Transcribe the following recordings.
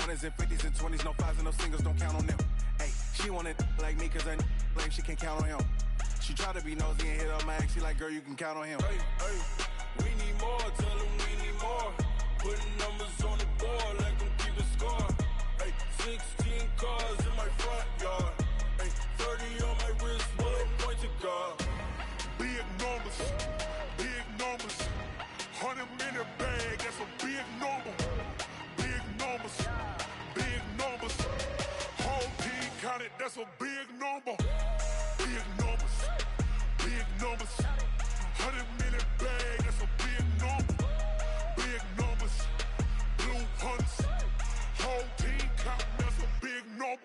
hundreds and fifties and 20s, no fives and no singles, don't count on them. Hey, she wanted like me cause her lame, she can't count on him. She tried to be nosy and hit up my ex, she like, girl, you can count on him. Hey, we need more, tell them we need more. Putting numbers on the board, let them keep the score. Hey, 16 cars in my front yard. Hey, 30 on my wrist, bullet point to God. Big numbers, big numbers. 100-minute bag, that's a big number. Big numbers, big numbers. Whole team counted, that's a big number. Big numbers, big numbers. 100-minute bag, that's a big number. Big numbers, blue hunts. Whole team counting, that's a big number.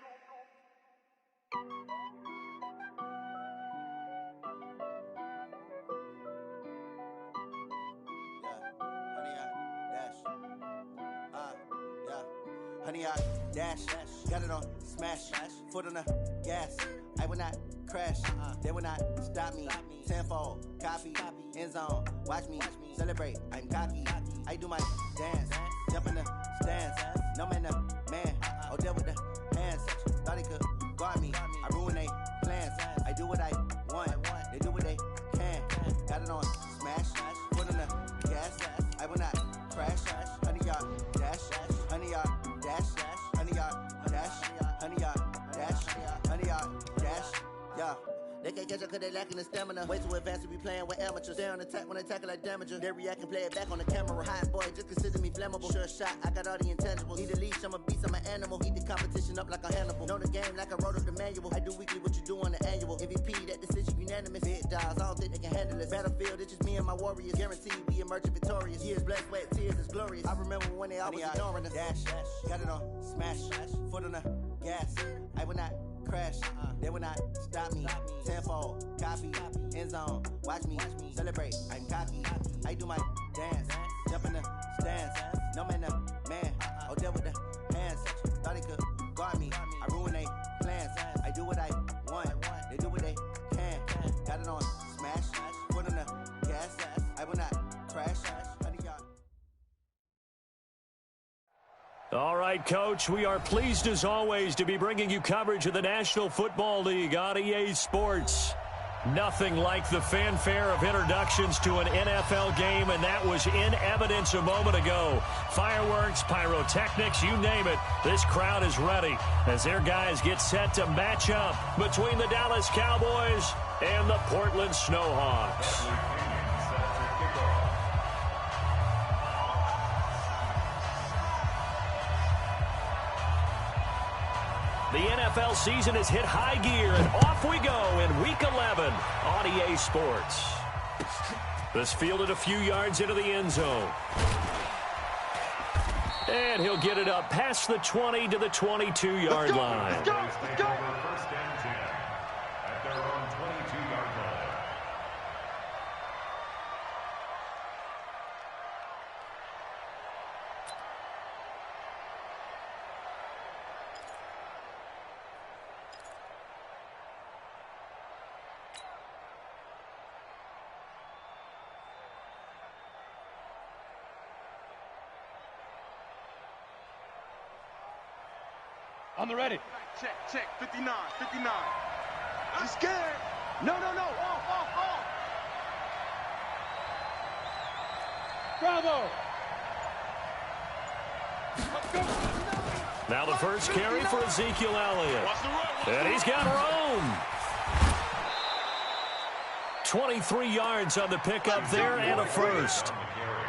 Honey, I dash, got it on smash, foot on the gas. I will not crash, they will not stop me. Tenfold, copy, end zone, watch me celebrate. I'm cocky, I do my dance, jump in the stands. No man, man, oh there with the hands. Thought he could guard me, I ruin they plans. I do what I want, they do what they can. Got it on smash, foot on the gas. I will not crash, honey, y'all dash, honey, y'all dash, honey, y'all dash, honey, y'all dash, honey, y'all dash, yeah. They can't catch up cause they lacking the stamina. Way too advanced to be playing with amateurs. They on attack when they tackle like damager. They react and play it back on the camera. Hot boy, just consider me flammable. Sure shot, I got all the intangibles. Need a leash, I'm a beast, I'm an animal. Eat the competition up like a Hannibal. Know the game like I wrote up the manual. I do weekly what you do on the annual. MVP, that decision unanimous. Big dogs, I don't think they can handle this. Battlefield, it's just me and my warriors. Guaranteed we emerge victorious. Years, blood, sweat, tears, it's glorious. I remember when they always ignoring us. Dash, got it on smash, foot on the gas. I will not crash, they will not stop me. Tenfold, copy, end zone, watch me celebrate. I'm cocky, I do my dance, jump in the stands. No man, man, oh there with the hands. Thought he could guard me, I ruin they plans. I do what I want, they do what they can. Got it on smash, foot on the gas. I will not crash, honey, y'all. All right, Coach, we are pleased as always to be bringing you coverage of the National Football League on EA Sports. Nothing like the fanfare of introductions to an NFL game, and that was in evidence a moment ago. Fireworks, pyrotechnics, you name it. This crowd is ready as their guys get set to match up between the Dallas Cowboys and the Portland Snowhawks. The NFL season has hit high gear, and off we go in Week 11 on EA Sports. This fielded a few yards into the end zone. And he'll get it up past the 20 to the 22-yard line. Let's go. First and 10 at their own 22-yard line. On the ready. Check, 59. You scared? No. Off. Bravo. Now the first carry for Ezekiel Elliott. And he's got room. 23 yards on the pickup there and a first.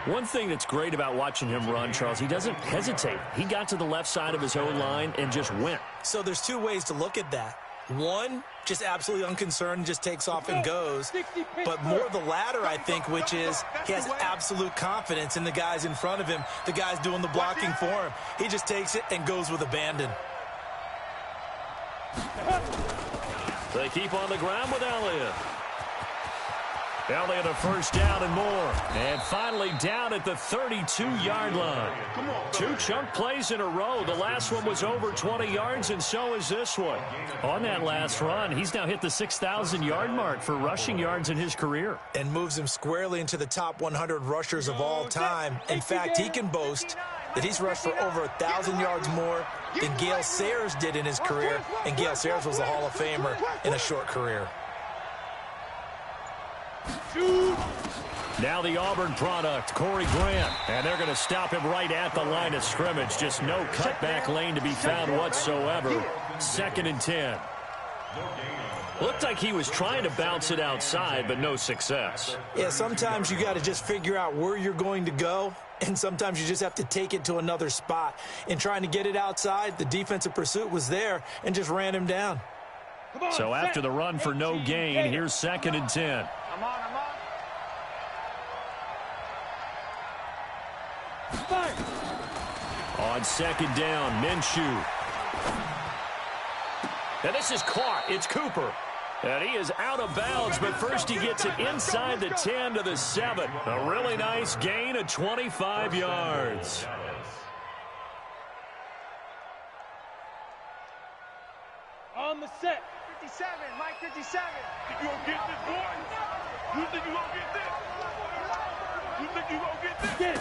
One thing that's great about watching him run, Charles, he doesn't hesitate. He got to the left side of his own line and just went. So there's two ways to look at that. One, just absolutely unconcerned, just takes off and goes. But more the latter, I think, which is he has absolute confidence in the guys in front of him, the guys doing the blocking for him. He just takes it and goes with abandon. They keep on the ground with Elliott. Elliott a first down and more. And finally down at the 32-yard line. Two chunk plays in a row. The last one was over 20 yards, and so is this one. On that last run, he's now hit the 6,000-yard mark for rushing yards in his career. And moves him squarely into the top 100 rushers of all time. In fact, he can boast that he's rushed for over 1,000 yards more than Gale Sayers did in his career, and Gale Sayers was a Hall of Famer in a short career. Now the Auburn product, Corey Grant, and they're going to stop him right at the line of scrimmage. Just no cutback lane to be found whatsoever. 2nd and 10. Looked like he was trying to bounce it outside, but no success. Yeah, sometimes you got to just figure out where you're going to go, and sometimes you just have to take it to another spot. In trying to get it outside, the defensive pursuit was there and just ran him down. So after the run for no gain, here's 2nd and 10. I'm on. On 2nd down, Minshew. And this is caught. It's Cooper. And he is out of bounds, but first he gets it inside the 10 to the 7. A really nice gain of 25 yards. On the set. 57, Mike 57. Think you gonna get this, boy? You think you gonna get this? You think you gonna get this?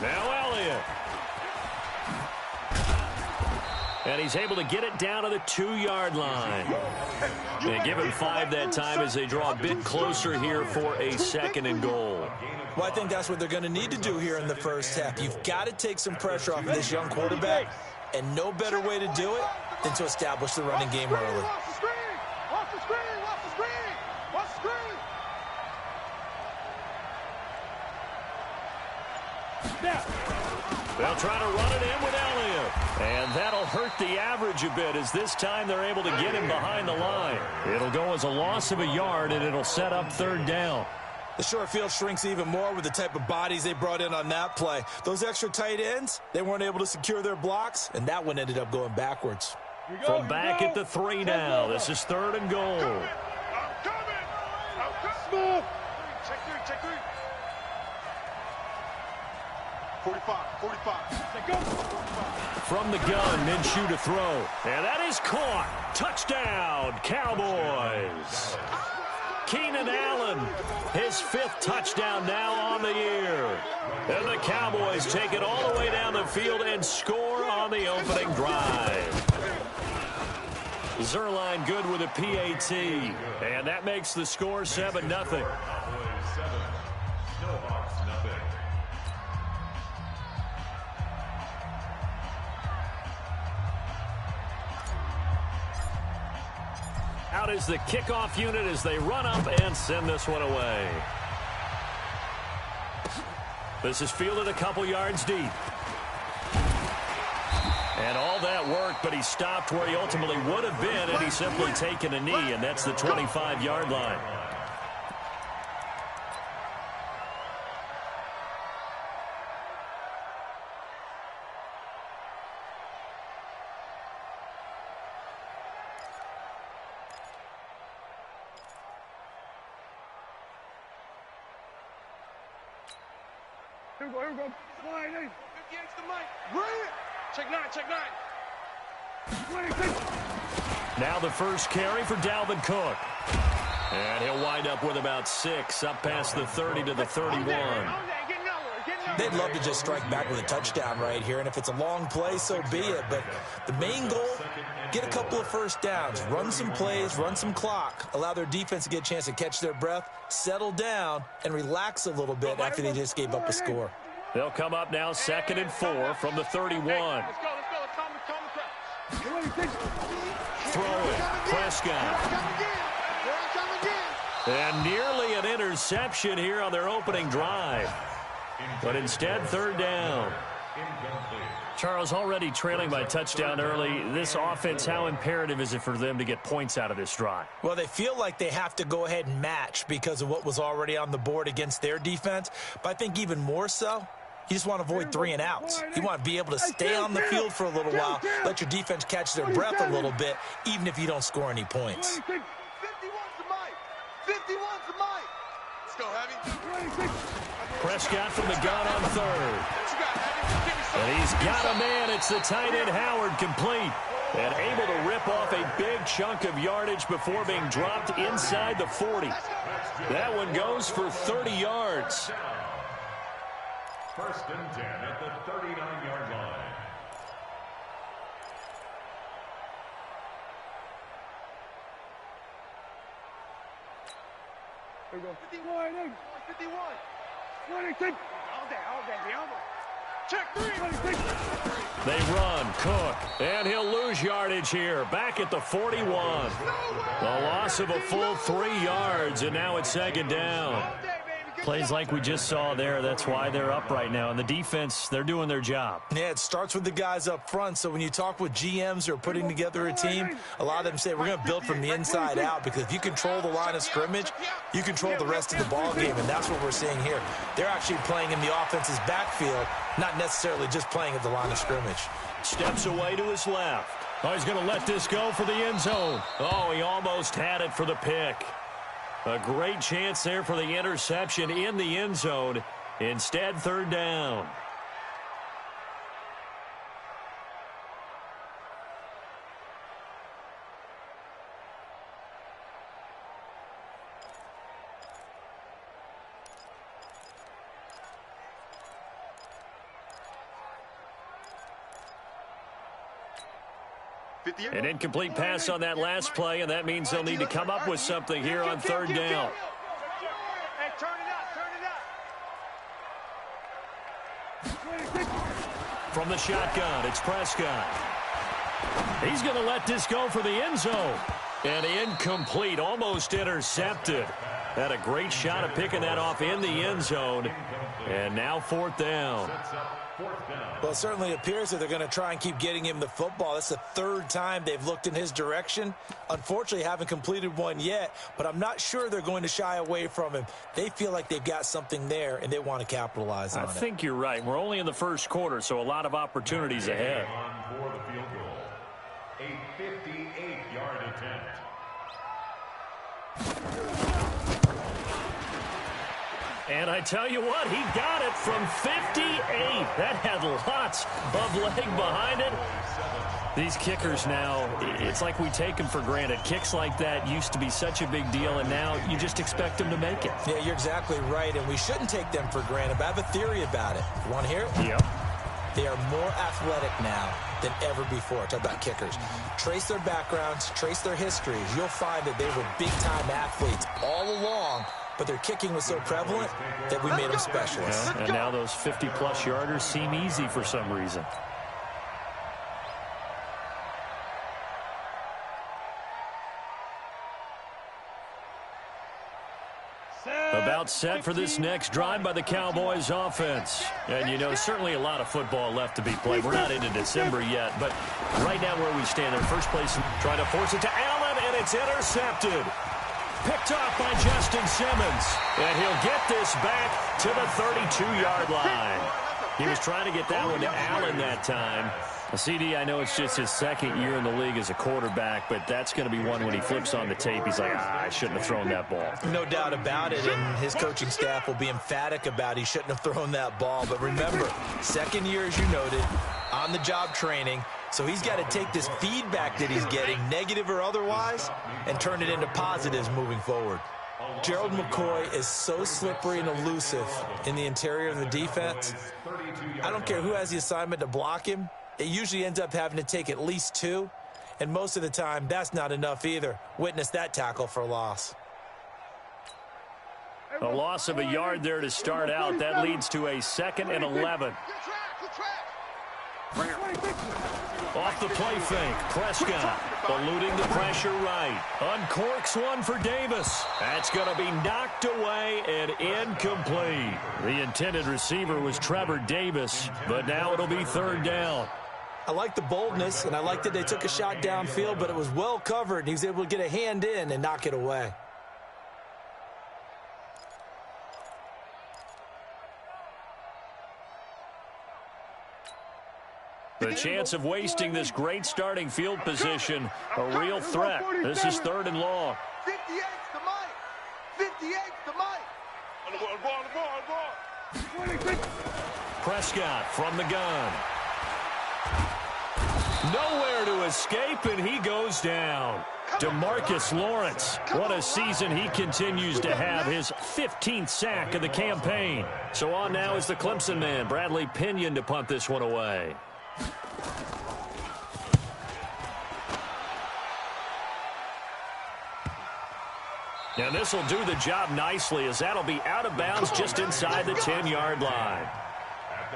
Now Elliott. And he's able to get it down to the 2-yard line. They give him 5 that time as they draw a bit closer here for a 2nd and goal. Well, I think that's what they're going to need to do here in the first half. You've got to take some pressure off of this young quarterback, and no better way to do it than to establish the running game early. Watch the screen. They'll try to run it in with Elliott. And that'll hurt the average a bit as this time they're able to get him behind the line. It'll go as a loss of a yard, and it'll set up 3rd down. The short field shrinks even more with the type of bodies they brought in on that play. Those extra tight ends, they weren't able to secure their blocks, and that one ended up going backwards. From back at the 3 now, this is 3rd and goal. I'm coming. Check 3. 45. From the gun, Minshew to throw. And that is caught. Touchdown, Cowboys. Keenan Allen, his 5th touchdown now on the year. And the Cowboys take it all the way down the field and score on the opening drive. Zerline good with a PAT. And that makes the score 7-0. Out is the kickoff unit as they run up and send this one away. This is fielded a couple yards deep. And all that work, but he stopped where he ultimately would have been, and he's simply taken a knee, and that's the 25-yard line. Here we go. Slide in. 58's the mic. Bring it. Check 9. Now the first carry for Dalvin Cook. And he'll wind up with about 6, up past the 30 to the 31. They'd love to just strike back with a touchdown right here, and if it's a long play, so be it. But the main goal, get a couple of first downs, run some plays, run some clock, allow their defense to get a chance to catch their breath, settle down, and relax a throw after they just gave up a score. They'll come up now 2nd and 4 from the 31. Let's go. Throw it. Prescott. And nearly an interception here on their opening drive. But instead, 3rd down. Charles, already trailing by touchdown early. This offense, how imperative is it for them to get points out of this drive? Well, they feel like they have to go ahead and match because of what was already on the board against their defense. But I think even more so, you just want to avoid 3 and outs. You want to be able to stay on the field for a little while, let your defense catch their breath a little bit, even if you don't score any points. 51's the mic. 51's the mic. Let's go, Heavy. Prescott from the gun on 3rd. And he's got a man. It's the tight end Howard, complete. And able to rip off a big chunk of yardage before being dropped inside the 40. That one goes for 30 yards. First and 10 at the 39-yard line. There we go. 51, 51. 26. All day, Diablo. Check 3. They run, Cook, and he'll lose yardage here. Back at the 41. The loss of a full 3 yards, and now it's second down. Plays like we just saw there. That's why they're up right now. And the defense, they're doing their job. Yeah, it starts with the guys up front. So when you talk with GMs who are putting together a team, a lot of them say we're going to build from the inside out, because if you control the line of scrimmage, you control the rest of the ball game, and that's what we're seeing here. They're actually playing in the offense's backfield, not necessarily just playing at the line of scrimmage. Steps away to his left. Oh, he's going to let this go for the end zone. Oh, he almost had it for the pick. A great chance there for the interception in the end zone. Instead, third down. An incomplete pass on that last play, and that means they'll need to come up with something here on third down. Hey, turn it up. From the shotgun, it's Prescott. He's going to let this go for the end zone. And incomplete, almost intercepted. Had a great shot at picking that off in the end zone. And now fourth down. Well, it certainly appears that they're going to try and keep getting him the football. That's the third time they've looked in his direction. Unfortunately, haven't completed one yet, but I'm not sure they're going to shy away from him. They feel like they've got something there, and they want to capitalize on it. I think you're right. We're only in the first quarter, so a lot of opportunities ahead. For the field goal, a 58-yard attempt. And I tell you what, he got it from 58. That had lots of leg behind it. These kickers now, it's like we take them for granted. Kicks like that used to be such a big deal, and now you just expect them to make it. Yeah, you're exactly right, and we shouldn't take them for granted, but I have a theory about it. You want to hear it? Yep. They are more athletic now than ever before. Talk about kickers. Trace their backgrounds, trace their histories. You'll find that they were big-time athletes all along, but their kicking was so prevalent that we made them specialists. Yeah, and now those 50-plus yarders seem easy for some reason. About set for this next drive by the Cowboys offense. And, you know, certainly a lot of football left to be played. We're not into December yet, but right now where we stand in first place, trying to force it to Allen, and it's intercepted. Picked off by Justin Simmons. And he'll get this back to the 32-yard line. He was trying to get that one to Allen that time. CD, I know it's just his second year in the league as a quarterback, but that's going to be one when he flips on the tape. He's like, I shouldn't have thrown that ball. No doubt about it, and his coaching staff will be emphatic about he shouldn't have thrown that ball. But remember, second year, as you noted, on-the-job training, so he's got to take this feedback that he's getting, negative or otherwise, and turn it into positives moving forward. Gerald McCoy is so slippery and elusive in the interior of the defense. I don't care who has the assignment to block him. It usually ends up having to take at least 2, and most of the time, that's not enough either. Witness that tackle for loss. A loss of a yard there to start out. That leads to a 2nd and 11. Off the play fake, Prescott eluding the pressure right. Uncorks one for Davis. That's going to be knocked away and incomplete. The intended receiver was Trevor Davis, but now it'll be third down. I like the boldness, and I like that they took a shot downfield, but it was well covered, and he was able to get a hand in and knock it away. The chance of wasting this great starting field position, a real threat. This is 3rd and long. 58's the mic. 58's the mic. On the ball. Prescott from the gun. Nowhere to escape, and he goes down. DeMarcus Lawrence. What a season he continues to have, his 15th sack of the campaign. So on now is the Clemson man, Bradley Pinion, to punt this one away. And this will do the job nicely, as that'll be out of bounds just inside the 10-yard line.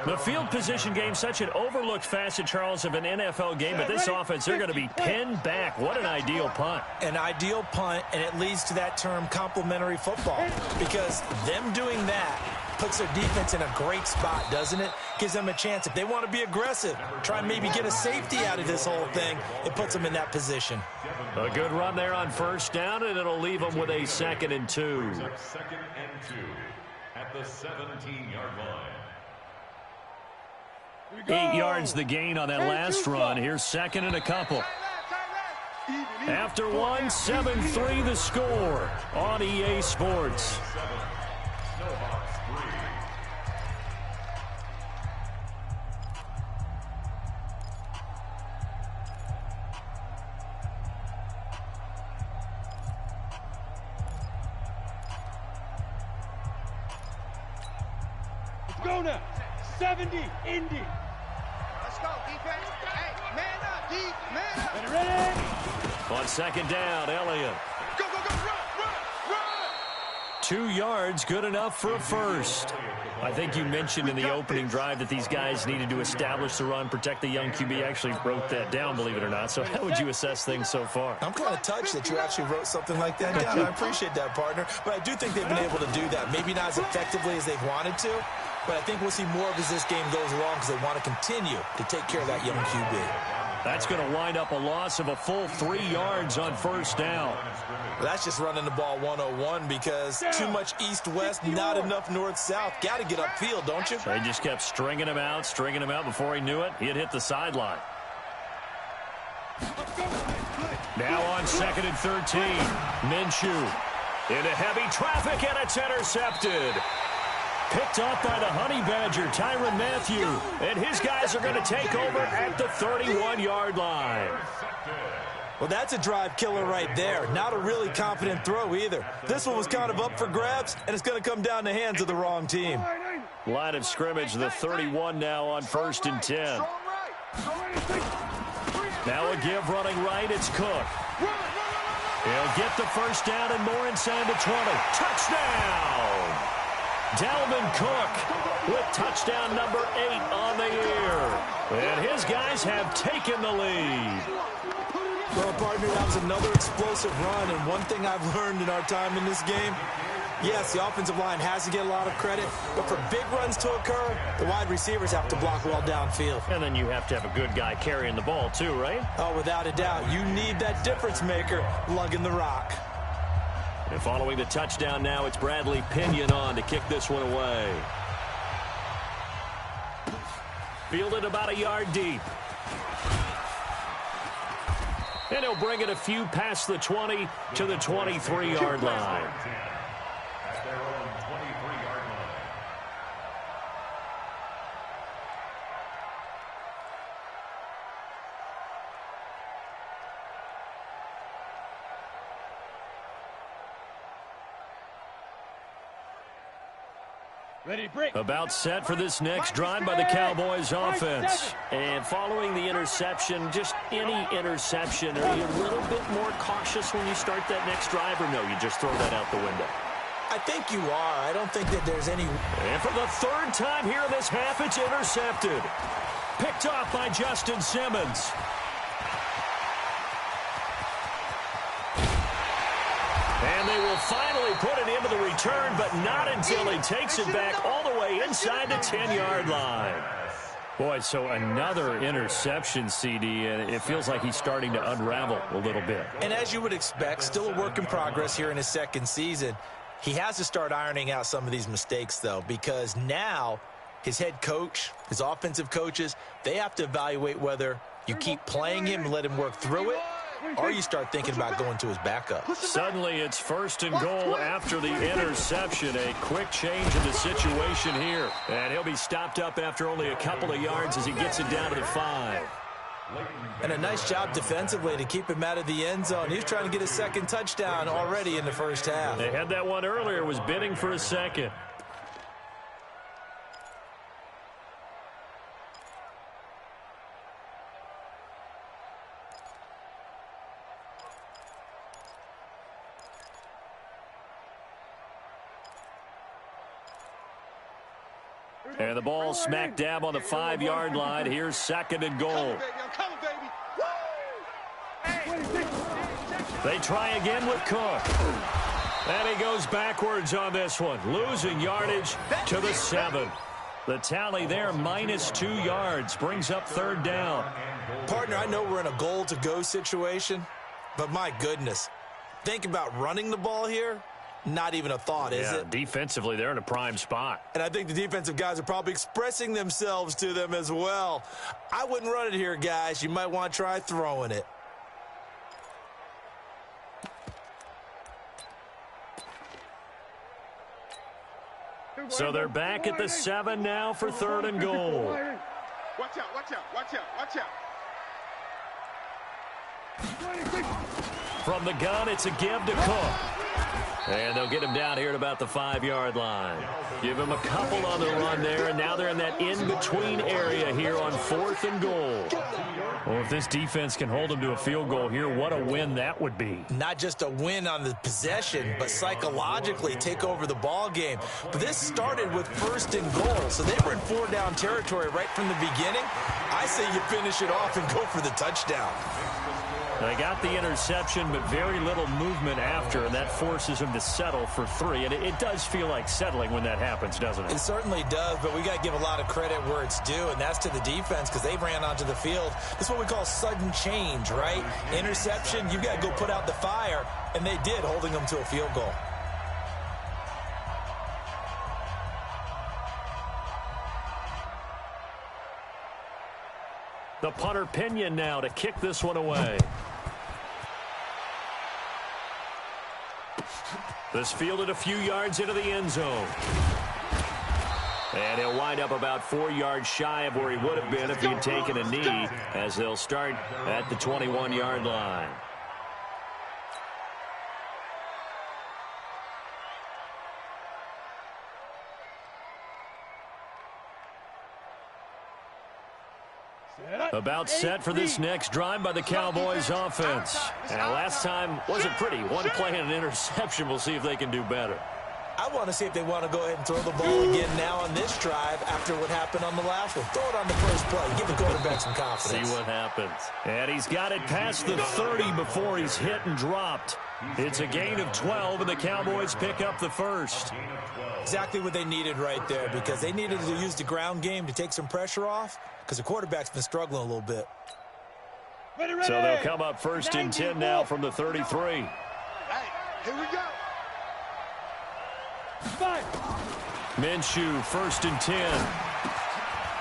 The field position game, such an overlooked facet, Charles, of an NFL game. But this offense, they're going to be pinned back. What an ideal punt. An ideal punt, and it leads to that term complementary football. Because them doing that puts their defense in a great spot, doesn't it? Gives them a chance. If they want to be aggressive, try and maybe get a safety out of this whole thing, it puts them in that position. A good run there on first down, and it'll leave them with a 2nd and 2. 2nd and 2 at the 17-yard line. 8 yards the gain on that last run. Here's 2nd and a couple. After 1, 7-3 the score on EA Sports. Let's go now. 70, Indy. Let's go, defense. Hey, man up, D, man up. Ready? On 2nd down, Elliott. Go, go, go, run. 2 yards, good enough for a first. I think you mentioned in the opening drive that these guys needed to establish the run, protect the young QB. Actually wrote that down, believe it or not. So how would you assess things so far? I'm kind of touched that you actually wrote something like that down. I appreciate that, partner. But I do think they've been able to do that. Maybe not as effectively as they've wanted to, but I think we'll see more of as this game goes along because they want to continue to take care of that young QB. That's going to wind up a loss of a full 3 yards on first down. Well, that's just running the ball 101 because too much east-west, not enough north-south. Got to get upfield, don't you? They just kept stringing him out before he knew it. He had hit the sideline. Now on 2nd and 13, Minshew into heavy traffic, and it's intercepted. Picked off by the Honey Badger, Tyrann Mathieu. And his guys are going to take over at the 31-yard line. Well, that's a drive killer right there. Not a really confident throw either. This one was kind of up for grabs, and it's going to come down the hands of the wrong team. Line of scrimmage, the 31 now on 1st and 10. Now a give running right, it's Cook. He'll get the first down and more inside the 20. Touchdown! Dalvin Cook with touchdown number 8 on the year. And his guys have taken the lead. Well, partner, that was another explosive run. And one thing I've learned in our time in this game, yes, the offensive line has to get a lot of credit, but for big runs to occur, the wide receivers have to block well downfield. And then you have to have a good guy carrying the ball too, right? Oh, without a doubt. You need that difference maker lugging the rock. And following the touchdown now, it's Bradley Pinion on to kick this one away. Fielded about a yard deep. And he'll bring it a few past the 20 to the 23-yard line. At their own 23-yard line. Ready, break. About set for this next drive by the Cowboys offense. And following the interception, just any interception, are you a little bit more cautious when you start that next drive, or no, you just throw that out the window? I think you are. I don't think that there's any... And for the 3rd time here in this half, it's intercepted. Picked off by Justin Simmons. And they will finally put it into the return, but not until he takes it back all the way inside the 10-yard line. Boy, so another interception, CD, and it feels like he's starting to unravel a little bit. And as you would expect, still a work in progress here in his 2nd season. He has to start ironing out some of these mistakes, though, because now his head coach, his offensive coaches, they have to evaluate whether you keep playing him and let him work through it, or you start thinking about going to his backup. Suddenly it's 1st and goal after the interception. A quick change in the situation here. And he'll be stopped up after only a couple of yards as he gets it down to the 5. And a nice job defensively to keep him out of the end zone. He was trying to get his second touchdown already in the first half. They had that one earlier, was bidding for a second. And the ball smack dab on the 5-yard line. Here's second and goal. They try again with Cook. And he goes backwards on this one, losing yardage to the 7. The tally there, -2 yards, brings up third down. Partner, I know we're in a goal-to-go situation, but my goodness, think about running the ball here. Not even a thought, is it? Defensively, they're in a prime spot. And I think the defensive guys are probably expressing themselves to them as well. I wouldn't run it here, guys. You might want to try throwing it. So they're back at the 7 now for third and goal. Watch out, watch out, watch out, watch out. From the gun, it's a give to Cook. And they'll get him down here at about the 5-yard line. Give him a couple on the run there, and now they're in that in-between area here on 4th and goal. Well, if this defense can hold them to a field goal here, what a win that would be. Not just a win on the possession, but psychologically take over the ball game. But this started with 1st and goal, so they were in 4-down territory right from the beginning. I say you finish it off and go for the touchdown. They got the interception, but very little movement after, and that forces them to settle for 3. And it does feel like settling when that happens, doesn't it? It certainly does, but we got to give a lot of credit where it's due, and that's to the defense because they ran onto the field. This is what we call sudden change, right? Interception, you've got to go put out the fire, and they did, holding them to a field goal. The punter Pinion now to kick this one away. This fielded a few yards into the end zone. And he'll wind up about 4 yards shy of where he would have been if he had taken a knee, as they'll start at the 21-yard line. About set for this next drive by the Cowboys offense. And last time wasn't pretty. One play and an interception. We'll see if they can do better. I want to see if they want to go ahead and throw the ball again now on this drive after what happened on the last one. Throw it on the first play. Give the quarterback some confidence. See what happens. And he's got it past the 30 before he's hit and dropped. It's a gain of 12, and the Cowboys pick up the first. Exactly what they needed right there, because they needed to use the ground game to take some pressure off, because the quarterback's been struggling a little bit. So they'll come up 1st and 10 now from the 33. Hey, here we go. Minshew, 1st and 10.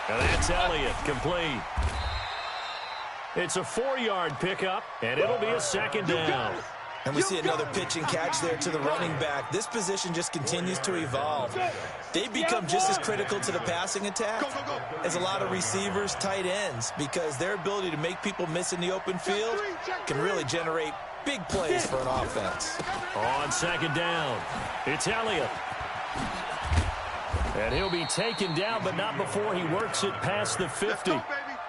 And that's Elliott, complete. It's a 4-yard pickup, and it'll be a second down. And we see another pitch and catch there to the running back. This position just continues to evolve. They've become just as critical to the passing attack as a lot of receivers, tight ends, because their ability to make people miss in the open field can really generate big plays for an offense. On second down, it's Elliott. And he'll be taken down, but not before he works it past the 50.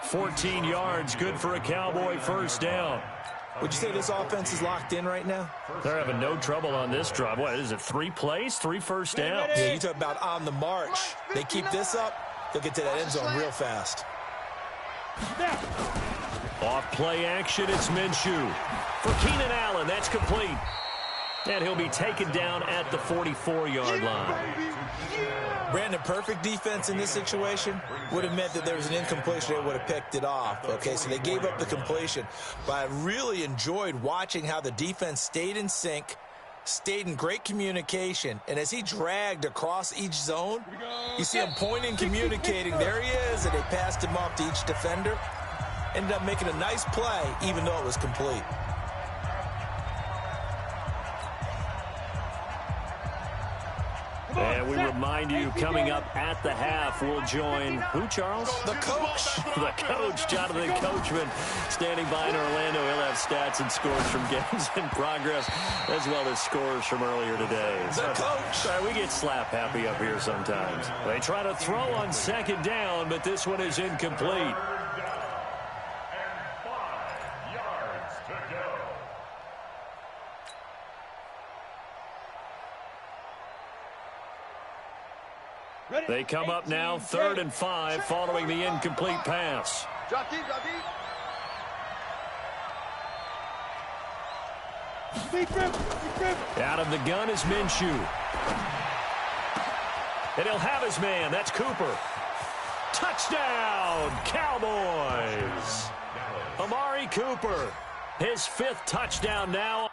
14 yards, good for a Cowboy first down. Would you say this offense is locked in right now? They're having no trouble on this drive. What is it, 3 plays, 3 first downs? Yeah, you talk about on the march. They keep this up, they'll get to that end zone real fast. Off play action, it's Minshew. For Keenan Allen, that's complete. And he'll be taken down at the 44-yard line. Brandon, perfect defense in this situation would have meant that there was an incompletion. They would have picked it off. Okay, so they gave up the completion. But I really enjoyed watching how the defense stayed in sync, stayed in great communication, and as he dragged across each zone, you see him pointing, communicating. There he is, and they passed him off to each defender. Ended up making a nice play, even though it was complete. And And we remind you, coming up at the half, we'll join who, Charles? The coach. The coach, Jonathan Coachman, standing by in Orlando. He'll have stats and scores from games in progress, as well as scores from earlier today. The coach. Sorry, we get slap happy up here sometimes. They try to throw on second down, but this one is incomplete. They come up now 3rd and 5 following the incomplete pass. Drop deep, drop deep. Out of the gun is Minshew. And he'll have his man. That's Cooper. Touchdown, Cowboys. Amari Cooper, his 5th touchdown now.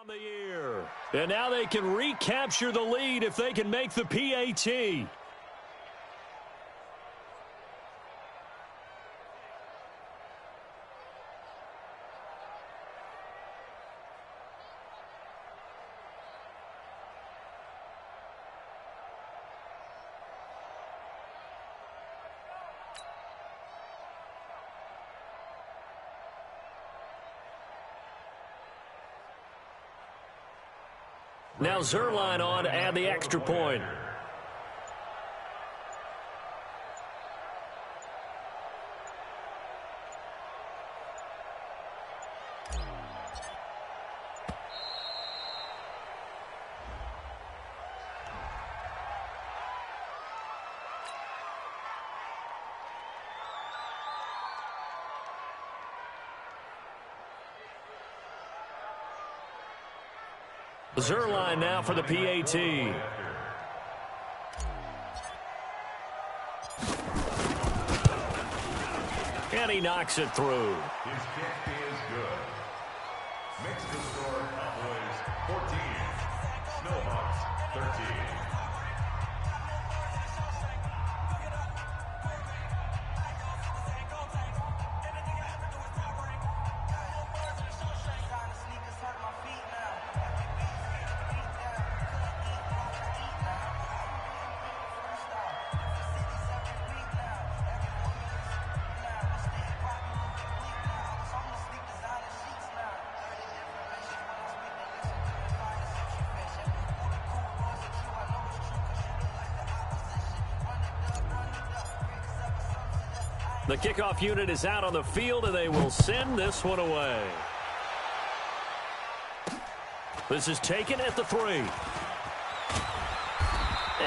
On the year. And now they can recapture the lead if they can make the PAT. Now Zerline on to add the extra point. Zerline now for the PAT. And he knocks it through. His kick is good. Makes the score Cowboys 14, Snowhawks 13. The kickoff unit is out on the field, and they will send this one away. This is taken at the 3.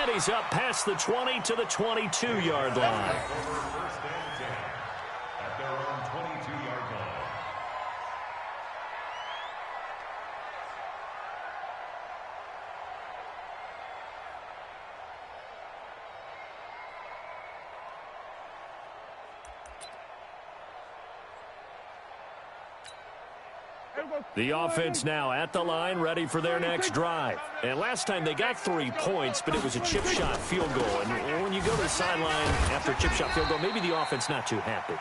And he's up past the 20 to the 22-yard line. First and 10 at their own 22-yard line. The offense now at the line, ready for their next drive. And last time they got 3 points, but it was a chip shot field goal. And when you go to the sideline after a chip shot field goal, maybe the offense not too happy.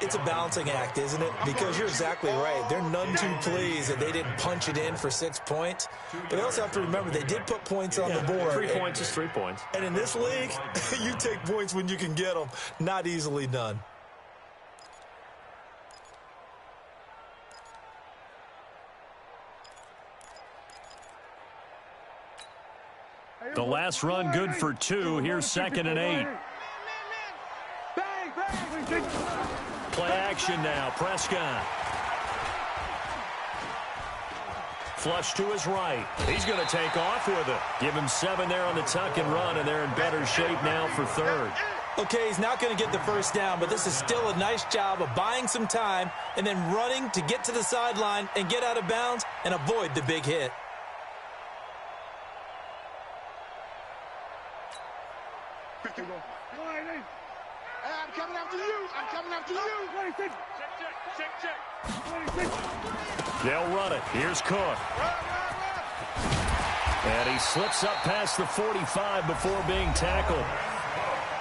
It's a balancing act, isn't it? Because you're exactly right. They're none too pleased that they didn't punch it in for 6 points. But they also have to remember they did put points on the board. 3 points is 3 points. And in this league, you take points when you can get them. Not easily done. The last run good for 2. Here's 2nd and 8. Play action now. Prescott. Flush to his right. He's going to take off with it. Give him 7 there on the tuck and run, and they're in better shape now for 3rd. Okay, he's not going to get the first down, but this is still a nice job of buying some time and then running to get to the sideline and get out of bounds and avoid the big hit. I'm coming after you. I'm coming after you. Check. They'll run it. Here's Cook. And he slips up past the 45 before being tackled.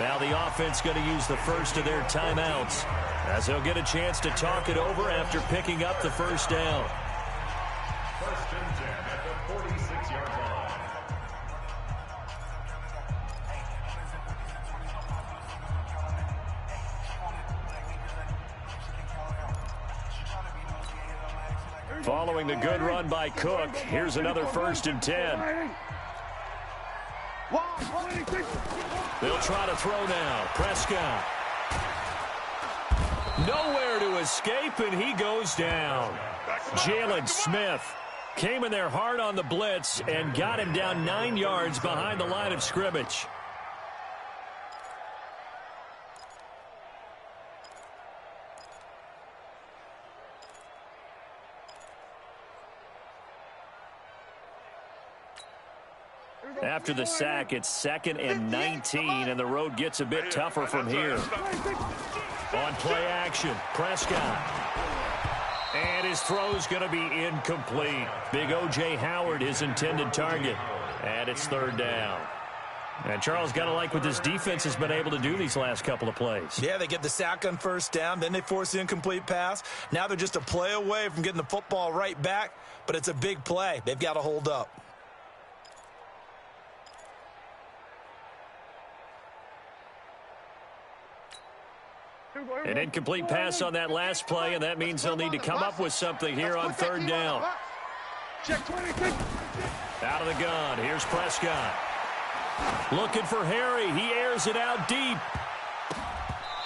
Now the offense going to use the first of their timeouts as they'll get a chance to talk it over after picking up the first down. First and 10 at the 46-yard line. Following the good run by Cook, here's another first and 10. They'll try to throw now. Prescott. Nowhere to escape, and he goes down. Jalen Smith came in there hard on the blitz and got him down 9 yards behind the line of scrimmage. After the sack, it's 2nd and 19, and the road gets a bit tougher from here. On play action, Prescott. And his throw's going to be incomplete. Big O.J. Howard, his intended target. And it's 3rd down. And Charles, got to like what this defense has been able to do these last couple of plays. Yeah, they get the sack on first down, then they force the incomplete pass. Now they're just a play away from getting the football right back, but it's a big play. They've got to hold up. An incomplete pass on that last play, and that means they'll need to come up with something here on 3rd down. Out of the gun, here's Prescott. Looking for Harry. He airs it out deep.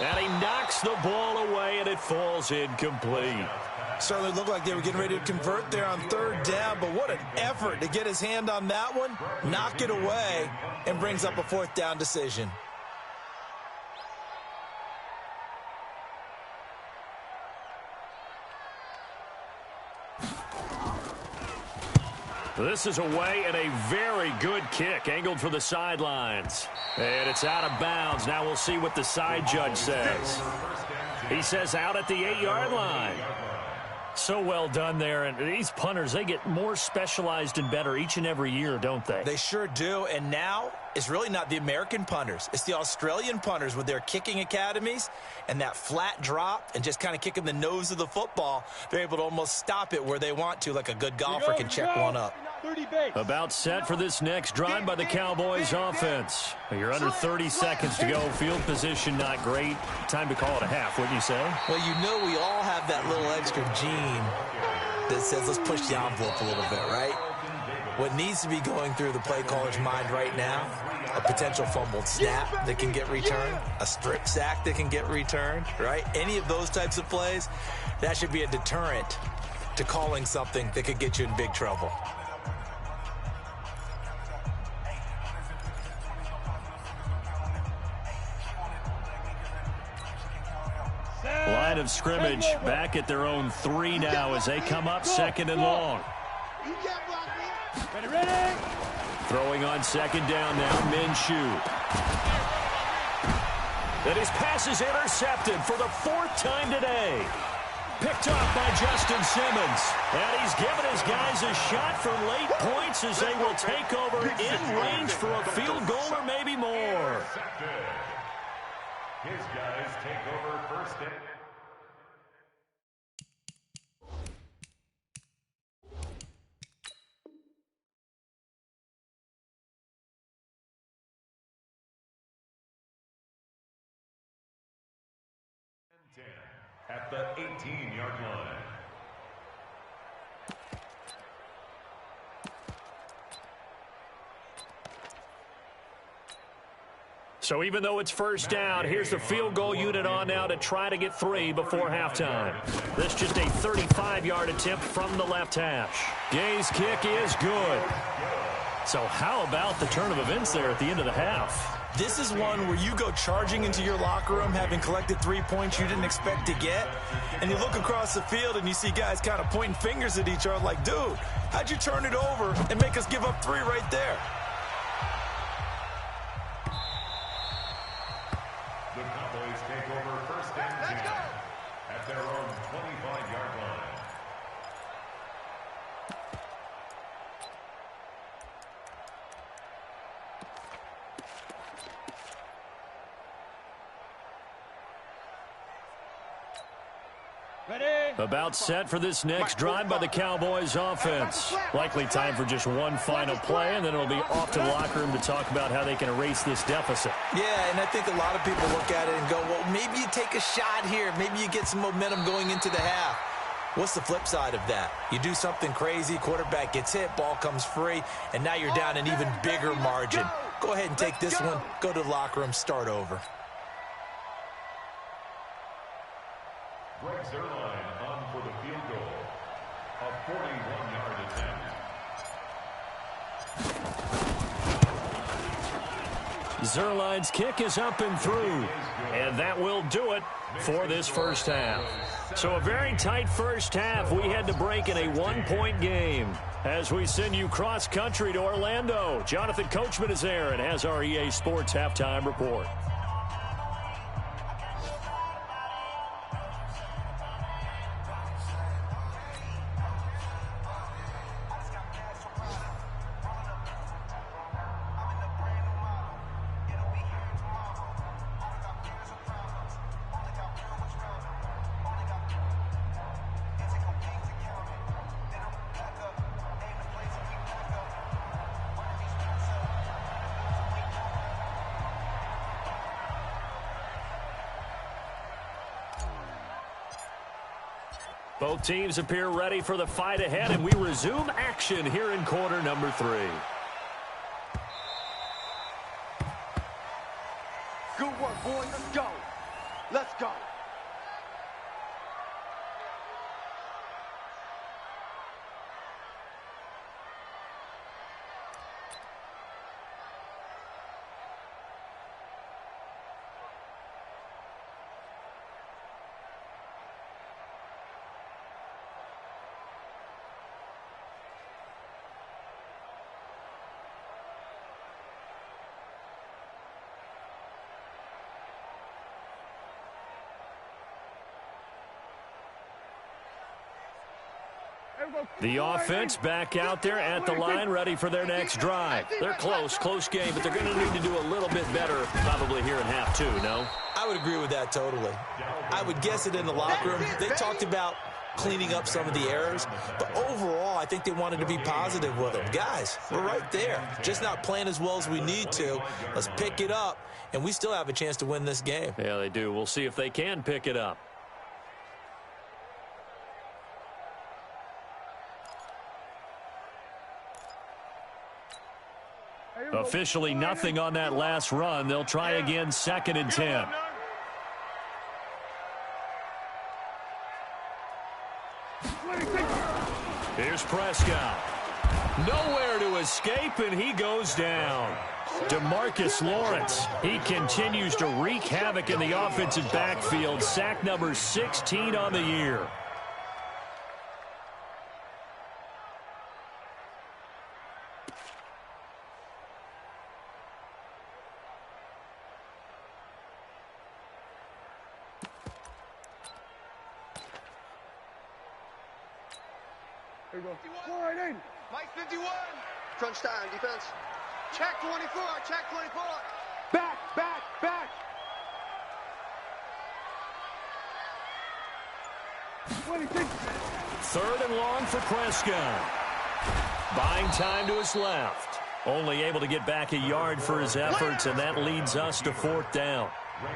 And he knocks the ball away, and it falls incomplete. Certainly looked like they were getting ready to convert there on 3rd down, but what an effort to get his hand on that one, knock it away, and brings up a 4th down decision. This is away and a very good kick, angled for the sidelines. And it's out of bounds. Now we'll see what the side judge says. He says out at the 8-yard line. So well done there. And these punters, they get more specialized and better each and every year, don't they? They sure do. And now it's really not the American punters. It's the Australian punters with their kicking academies and that flat drop and just kind of kicking the nose of the football. They're able to almost stop it where they want to, like a good golfer can check one up. About set for this next drive by the Cowboys offense. You're under 30 seconds to go. Field position not great. Time to call it a half, wouldn't you say? Well, you know we all have that little extra gene that says let's push the envelope a little bit, right? What needs to be going through the play caller's mind right now, a potential fumbled snap that can get returned, a strip sack that can get returned, right? Any of those types of plays, that should be a deterrent to calling something that could get you in big trouble. Line of scrimmage back at their own 3 now as they come up 2nd and long. Throwing on 2nd down now, Minshew. And his pass is intercepted for the 4th time today. Picked off by Justin Simmons. And he's given his guys a shot for late points as they will take over in range for a field goal or maybe more. His guys take over first and... at the 18-yard line. So even though it's first down, here's the field goal unit on now to try to get 3 before halftime. This just a 35-yard attempt from the left hash. Gay's kick is good. So how about the turn of events there at the end of the half? This is one where you go charging into your locker room having collected 3 points you didn't expect to get, and you look across the field and you see guys kind of pointing fingers at each other like, dude, how'd you turn it over and make us give up 3 right there? The Cowboys take over first and 10 at their own 25-yard line. About set for this next drive by the Cowboys offense. Likely time for just one final play, and then it'll be off to the locker room to talk about how they can erase this deficit. Yeah, and I think a lot of people look at it and go, well, maybe you take a shot here. Maybe you get some momentum going into the half. What's the flip side of that? You do something crazy, quarterback gets hit, ball comes free, and now you're down an even bigger margin. Go ahead and take this one, go to the locker room, start over. Greg Zerline on for the field goal. A 41-yard attempt. Zerline's kick is up and through, and that will do it for this first half. So a very tight first half. We had to break in a one-point game. As we send you cross-country to Orlando, Jonathan Coachman is there and has our EA Sports halftime report. Both teams appear ready for the fight ahead, and we resume action here in quarter number 3. Good work, boys. Let's go. Let's go. The offense back out there at the line, ready for their next drive. They're close game, but they're going to need to do a little bit better probably here in half 2, no? I would agree with that totally. I would guess it in the locker room. They talked about cleaning up some of the errors, but overall, I think they wanted to be positive with them. Guys, we're right there. Just not playing as well as we need to. Let's pick it up, and we still have a chance to win this game. Yeah, they do. We'll see if they can pick it up. Officially nothing on that last run. They'll try again, 2nd and 10. Here's Prescott. Nowhere to escape, and he goes down. DeMarcus Lawrence, he continues to wreak havoc in the offensive backfield. Sack number 16 on the year. There you go. All right, in. Mike 51. Crunch time, defense. Check 24, check 24. Back. 26. 3rd and long for Prescott. Buying time to his left. Only able to get back a yard for his efforts, and that leads us to 4th down.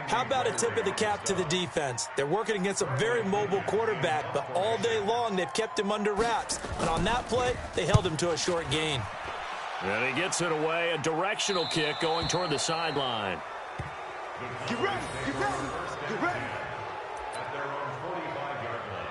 How about a tip of the cap to the defense? They're working against a very mobile quarterback, but all day long they've kept him under wraps. And on that play, they held him to a short gain. And he gets it away, a directional kick going toward the sideline. Get ready. At their own 45-yard line.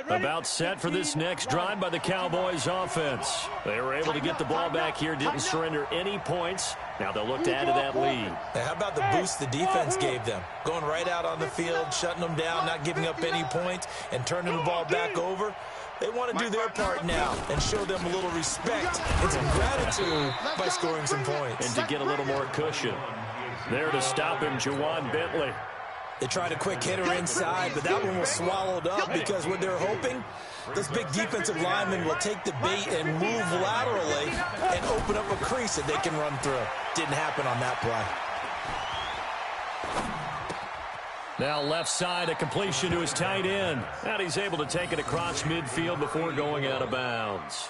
About set for this next drive by the Cowboys offense. They were able to get the ball back here, didn't surrender any points. Now they'll look to add to that lead. Now, how about the boost the defense gave them? Going right out on the field, shutting them down, not giving up any points, and turning the ball back over. They want to do their part now and show them a little respect and some gratitude by scoring some points. And to get a little more cushion. There to stop him, Juwan Bentley. They tried a quick hitter inside, but that one was swallowed up because what they're hoping, this big defensive lineman will take the bait and move laterally and open up a crease that they can run through. Didn't happen on that play. Now left side, a completion to his tight end. And he's able to take it across midfield before going out of bounds.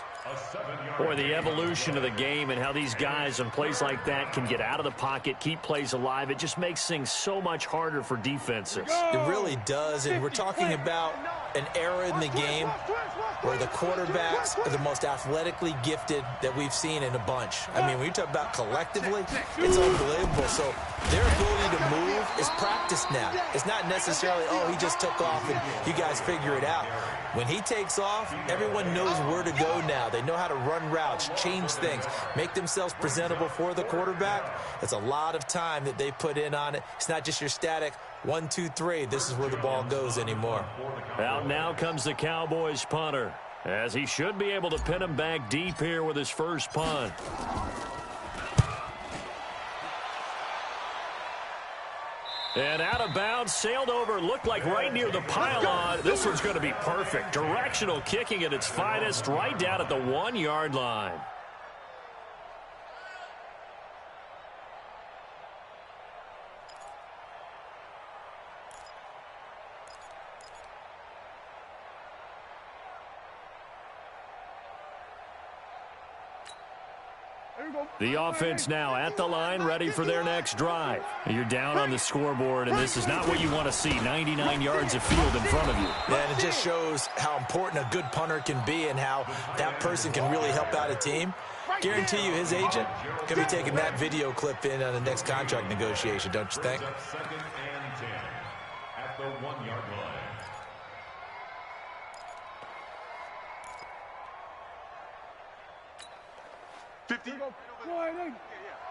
Boy, the evolution of the game and how these guys on plays like that can get out of the pocket, keep plays alive, it just makes things so much harder for defenses. It really does, and we're talking about an era in the game where the quarterbacks are the most athletically gifted that we've seen in a bunch. I mean, when you talk about collectively, it's unbelievable. So their ability to move is practiced now. It's not necessarily, oh, he just took off and you guys figure it out. When he takes off, everyone knows where to go now. They know how to run routes, change things, make themselves presentable for the quarterback. It's a lot of time that they put in on it. It's not just your static 1, 2, 3. This is where the ball goes anymore. Out now comes the Cowboys punter, as he should be able to pin him back deep here with his first punt. And out of bounds, sailed over, looked like right near the pylon. This one's going to be perfect. Directional kicking at its finest, right down at the 1-yard line. The offense now at the line, ready for their next drive. You're down on the scoreboard, and this is not what you want to see, 99 yards of field in front of you. Yeah, and it just shows how important a good punter can be and how that person can really help out a team. Guarantee you his agent can be taking that video clip in on the next contract negotiation, don't you think? 2nd and 10 at the 1-yard line.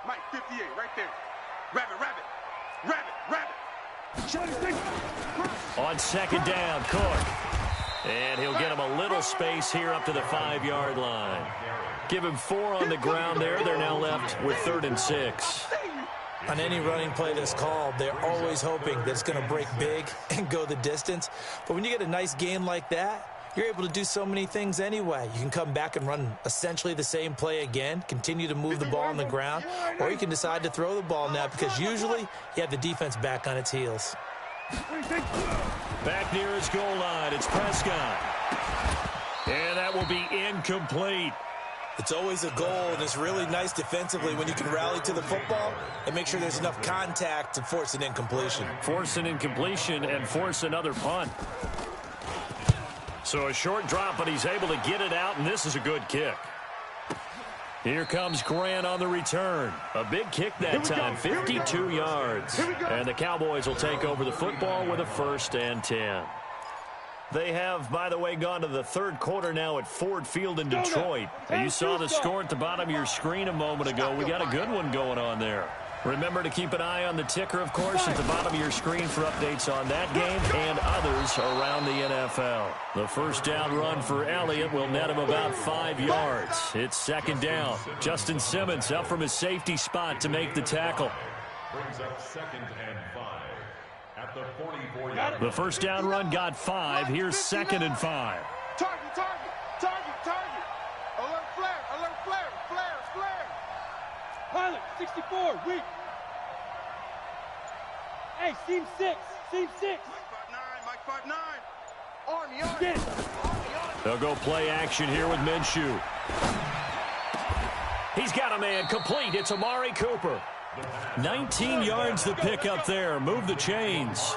Mike, 58, right there. Rabbit. On second down, Cook. And he'll get him a little space here up to the 5-yard line. Give him 4 on the ground there. They're now left with 3rd and 6. On any running play that's called, they're always hoping that it's going to break big and go the distance. But when you get a nice game like that, you're able to do so many things anyway. You can come back and run essentially the same play again, continue to move the ball on the ground, or you can decide to throw the ball now because usually you have the defense back on its heels. Back near his goal line, it's Prescott. And that will be incomplete. It's always a goal, and it's really nice defensively when you can rally to the football and make sure there's enough contact to force an incompletion. Force an incompletion and force another punt. So a short drop, but he's able to get it out, and this is a good kick. Here comes Grant on the return. A big kick that time, 52 yards. And the Cowboys will take over the football with a 1st and 10. They have, by the way, gone to the 3rd quarter now at Ford Field in Detroit. And you saw the score at the bottom of your screen a moment ago. We got a good one going on there. Remember to keep an eye on the ticker, of course, at the bottom of your screen for updates on that game and others around the NFL. The first down run for Elliott will net him about 5 yards. It's 2nd down. Justin Simmons up from his safety spot to make the tackle. Brings up 2nd and 5 at the 44-yard line. The first down run got 5. Here's 2nd and 5. Target. Alert flare. Pilot, 64, weak. Hey, seam 6. Mike 5'9". Army. Get it. They'll go play action here with Minshew. He's got a man complete. It's Amari Cooper. 19 yards to pick up there. Move the chains.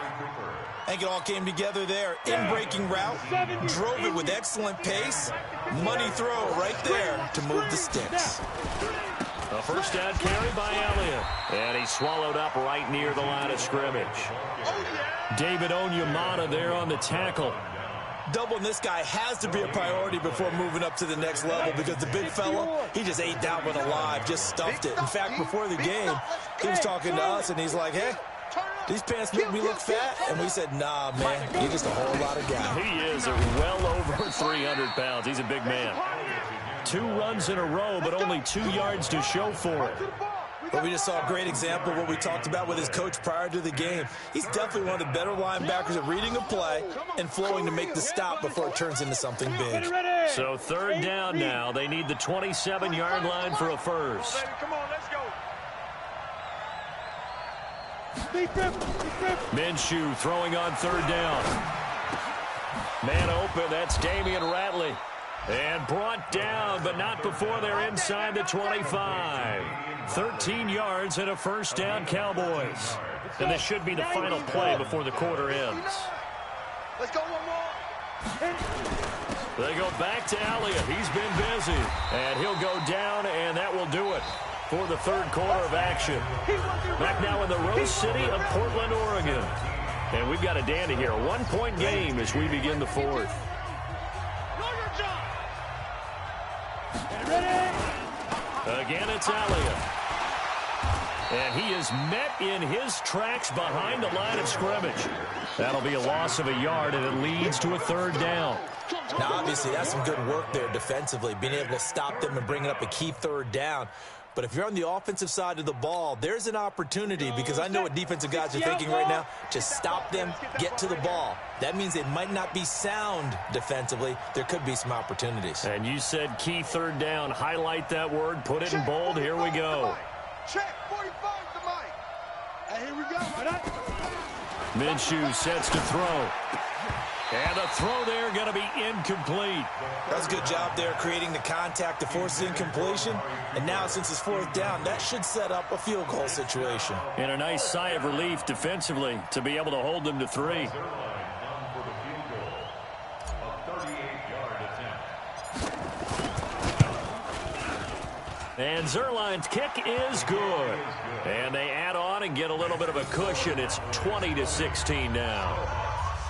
I think it all came together there. In-breaking route, drove it with excellent pace. Money throw right there to move the sticks. A first down carry by Elliott. And he's swallowed up right near the line of scrimmage. David Onyemata there on the tackle. doubling this guy has to be a priority before moving up to the next level because the big fella, he just ate that one alive, just stuffed it. In fact, before the game, he was talking to us, and he's like, hey, these pants make me look fat. And we said, nah, man, you're just a whole lot of guy. He is well over 300 pounds. He's a big man. 2 runs in a row, but only 2 yards to show for it. But we just saw a great example of what we talked about with his coach prior to the game. He's definitely one of the better linebackers at reading a play and flowing to make the stop before it turns into something big. So 3rd down now. They need the 27-yard line for a first. Come on, let's go. Minshew throwing on 3rd down. Man open, that's Damian Ratley. And brought down, but not before they're inside the 25. 13 yards and a first down, Cowboys. And this should be the final play before the quarter ends. Let's go one more. They go back to Elliott. He's been busy. And he'll go down, and that will do it for the 3rd quarter of action. Back now in the Rose City of Portland, Oregon. And we've got a dandy here. A 1-point game as we begin the 4th. Again, it's Elliott. And he is met in his tracks behind the line of scrimmage. That'll be a loss of a yard, and it leads to a 3rd down. Now, obviously, that's some good work there defensively, being able to stop them and bringing up a key 3rd down. But if you're on the offensive side of the ball, there's an opportunity, because I know what defensive guys are thinking right now. Just stop them, get to the ball. That means they might not be sound defensively. There could be some opportunities. And you said key 3rd down. Highlight that word. Put it in bold. Here we go. Check 45 to Mike. And here we go. Minshew sets to throw. And a throw there going to be incomplete. That's a good job there creating the contact to force the incompletion. And now since it's 4th down, that should set up a field goal situation. And a nice sigh of relief defensively to be able to hold them to 3. And Zerline's kick is good. And they add on and get a little bit of a cushion. It's 20-16 now.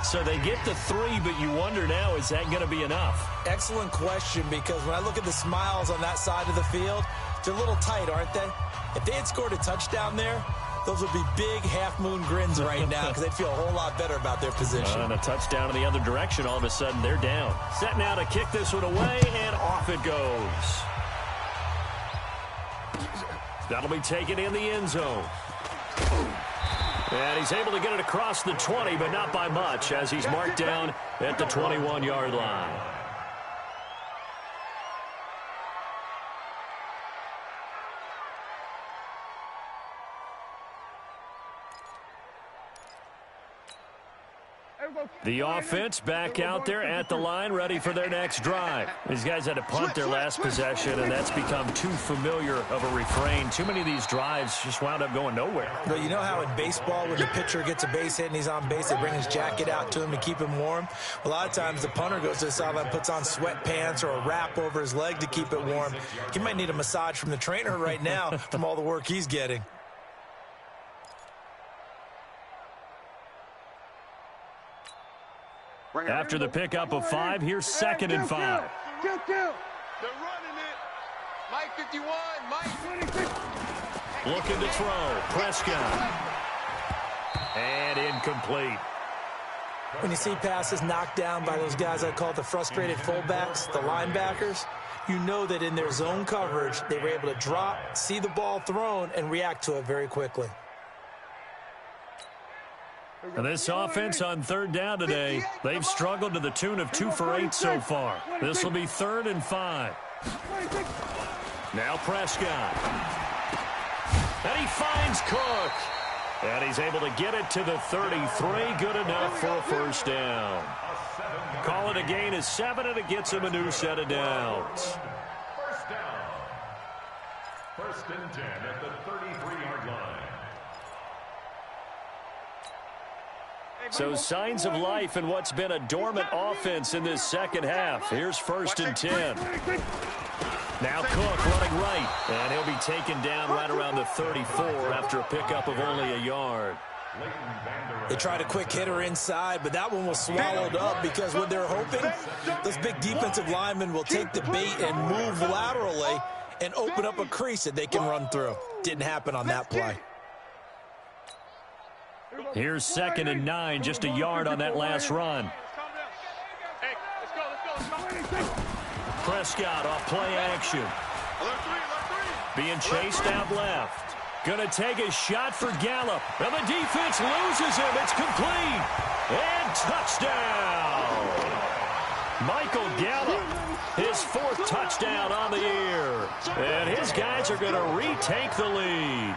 So they get to 3, but you wonder now, is that going to be enough? Excellent question, because when I look at the smiles on that side of the field, they're a little tight, aren't they? If they had scored a touchdown there, those would be big half-moon grins right now because they'd feel a whole lot better about their position. And a touchdown in the other direction, all of a sudden they're down. Set now to kick this one away, and off it goes. That'll be taken in the end zone. And he's able to get it across the 20, but not by much, as he's marked down at the 21-yard line. The offense back out there at the line, ready for their next drive. These guys had to punt their last possession, and that's become too familiar of a refrain. Too many of these drives just wound up going nowhere. But you know how in baseball, when the pitcher gets a base hit and he's on base, they bring his jacket out to him to keep him warm? A lot of times the punter goes to the sideline, puts on sweatpants or a wrap over his leg to keep it warm. He might need a massage from the trainer right now from all the work he's getting. After the pickup of 5, here's 2nd and 5. They're running it. Mike 51, Mike 26. Looking to throw. Prescott. And incomplete. When you see passes knocked down by those guys I call the frustrated fullbacks, the linebackers, you know that in their zone coverage, they were able to drop, see the ball thrown, and react to it very quickly. And this offense on 3rd down today, they've struggled to the tune of 2 for 8 so far. This will be 3rd and 5. Now Prescott. And he finds Cook. And he's able to get it to the 33. Good enough for a first down. Call it a gain of 7, and it gets him a new set of downs. First down. 1st and 10 at the 33-yard line. So signs of life in what's been a dormant offense in this second half. Here's 1st and 10. Now Cook running right, and he'll be taken down right around the 34 after a pickup of only a yard. They tried a quick hitter inside, but that one was swallowed up because what they're hoping, those big defensive linemen will take the bait and move laterally and open up a crease that they can run through. Didn't happen on that play. Here's 2nd and 9, just a yard on that last run. Prescott off play action. Being chased out left. Gonna take a shot for Gallup. And the defense loses him. It's complete. And touchdown. Michael Gallup, his 4th touchdown on the year. And his guys are going to retake the lead.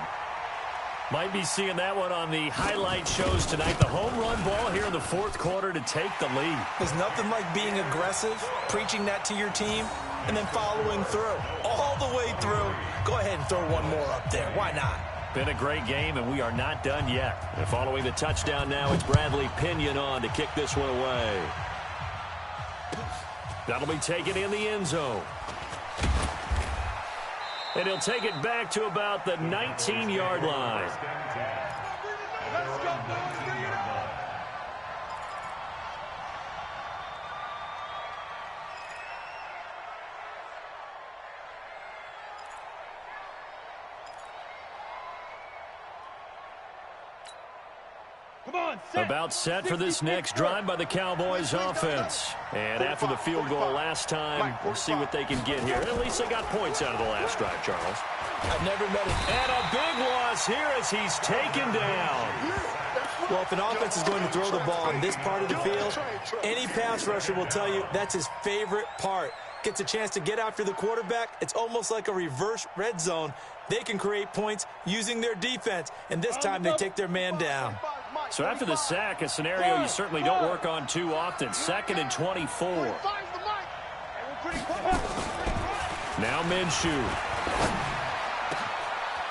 Might be seeing that one on the highlight shows tonight. The home run ball here in the 4th quarter to take the lead. There's nothing like being aggressive, preaching that to your team, and then following through. All the way through. Go ahead and throw one more up there. Why not? Been a great game, and we are not done yet. And following the touchdown now, it's Bradley Pinion on to kick this one away. That'll be taken in the end zone. And he'll take it back to about the 19-yard line. Let's go, boys. About set for this next drive by the Cowboys offense. And after the field goal last time, we'll see what they can get here. At least they got points out of the last drive, Charles. I've never met him. And a big loss here as he's taken down. Well, if an offense is going to throw the ball in this part of the field, any pass rusher will tell you that's his favorite part. Gets a chance to get after the quarterback. It's almost like a reverse red zone. They can create points using their defense, and this time they take their man down. So after the sack, a scenario you certainly don't work on too often. 2nd and 24. Now Minshew.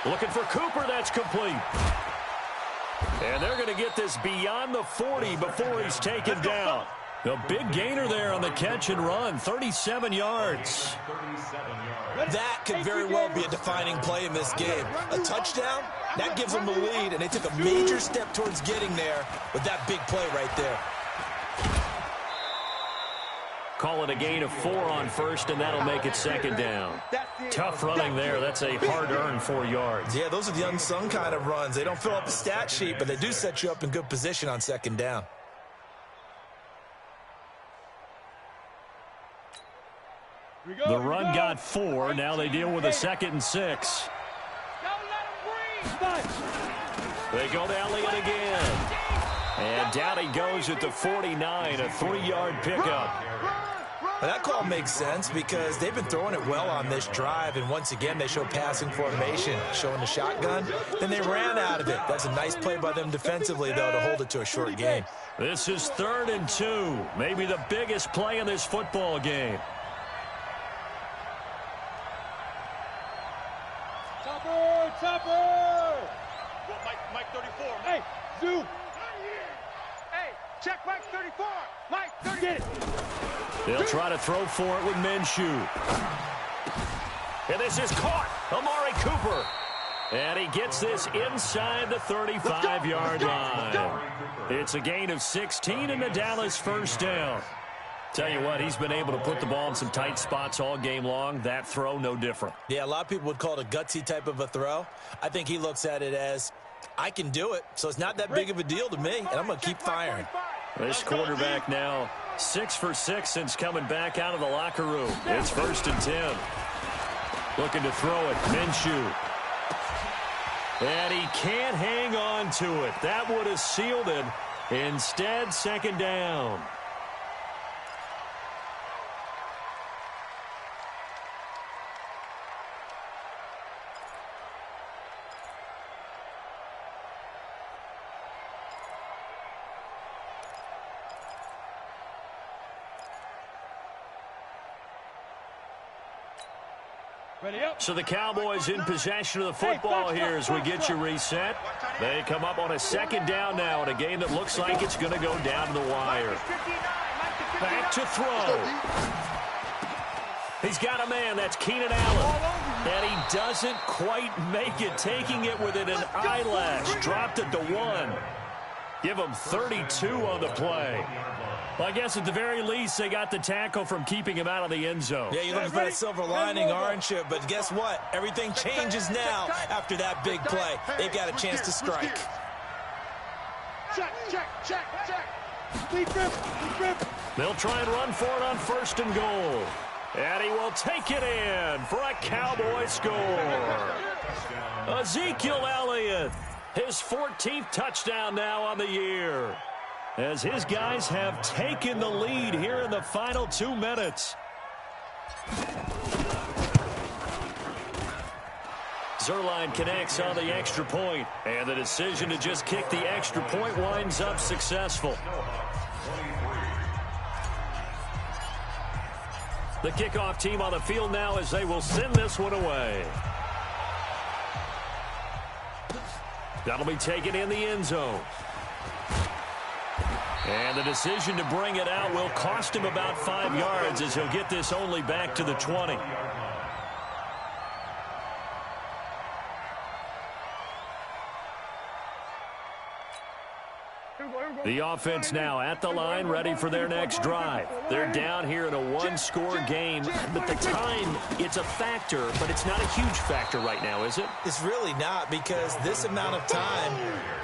Looking for Cooper. That's complete. And they're going to get this beyond the 40 before he's taken down. A big gainer there on the catch and run, 37 yards. That could very well be a defining play in this game. A touchdown, that gives them the lead, and they took a major step towards getting there with that big play right there. Call it a gain of 4 on first, and that'll make it 2nd down. Tough running there. That's a hard-earned 4 yards. Yeah, those are the unsung kind of runs. They don't fill up the stat sheet, but they do set you up in good position on 2nd down. The run got 4. Now they deal with a 2nd and 6. They go to Elliott again. And down he goes at the 49, a 3-yard pickup. Well, that call makes sense because they've been throwing it well on this drive, and once again they show passing formation, showing the shotgun. Then they ran out of it. That's a nice play by them defensively, though, to hold it to a short game. This is 3rd and 2, maybe the biggest play in this football game. Chopper! Mike 34. Hey, Zoo! Hey, check Mike 34. Mike 30. Get it. They'll try to throw for it with Minshew. And this is caught. Amari Cooper. And he gets this inside the 35-yard line. It's a gain of 16 and the Dallas 1st down. Tell you what, he's been able to put the ball in some tight spots all game long. That throw, no different. Yeah, a lot of people would call it a gutsy type of a throw. I think he looks at it as, I can do it, so it's not that big of a deal to me, and I'm going to keep firing. This quarterback now 6 for 6 since coming back out of the locker room. It's 1st and 10. Looking to throw it, Minshew. And he can't hang on to it. That would have sealed it. Instead, 2nd down. So the Cowboys in possession of the football here as we get you reset. They come up on a 2nd down now in a game that looks like it's going to go down to the wire. Back to throw. He's got a man. That's Keenan Allen. And he doesn't quite make it, taking it within an eyelash. Dropped it to 1. Give him 32 on the play. Well, I guess at the very least, they got the tackle from keeping him out of the end zone. Yeah, you're looking for that silver lining, aren't you? But guess what? Everything changes now after that big play. They've got a chance to strike. Check. They'll try and run for it on 1st and goal. And he will take it in for a Cowboy score. Ezekiel Elliott, his 14th touchdown now on the year, as his guys have taken the lead here in the final 2 minutes. Zerline connects on the extra point, and the decision to just kick the extra point winds up successful. The kickoff team on the field now as they will send this one away. That'll be taken in the end zone. And the decision to bring it out will cost him about 5 yards, as he'll get this only back to the 20. The offense now at the line, ready for their next drive. They're down here in a 1-score game, but the time, it's a factor, but it's not a huge factor right now, is it? It's really not, because this amount of time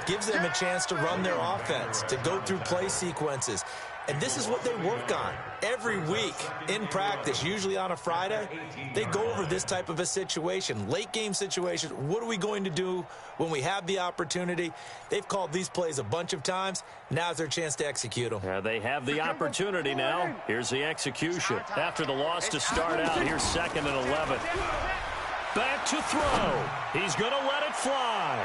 gives them a chance to run their offense, to go through play sequences. And this is what they work on every week in practice, usually on a Friday. They go over this type of a situation, late game situation. What are we going to do when we have the opportunity? They've called these plays a bunch of times. Now's their chance to execute them. They have the opportunity now. Here's the execution. After the loss to start out, here's 2nd and 11. Back to throw. He's going to let it fly.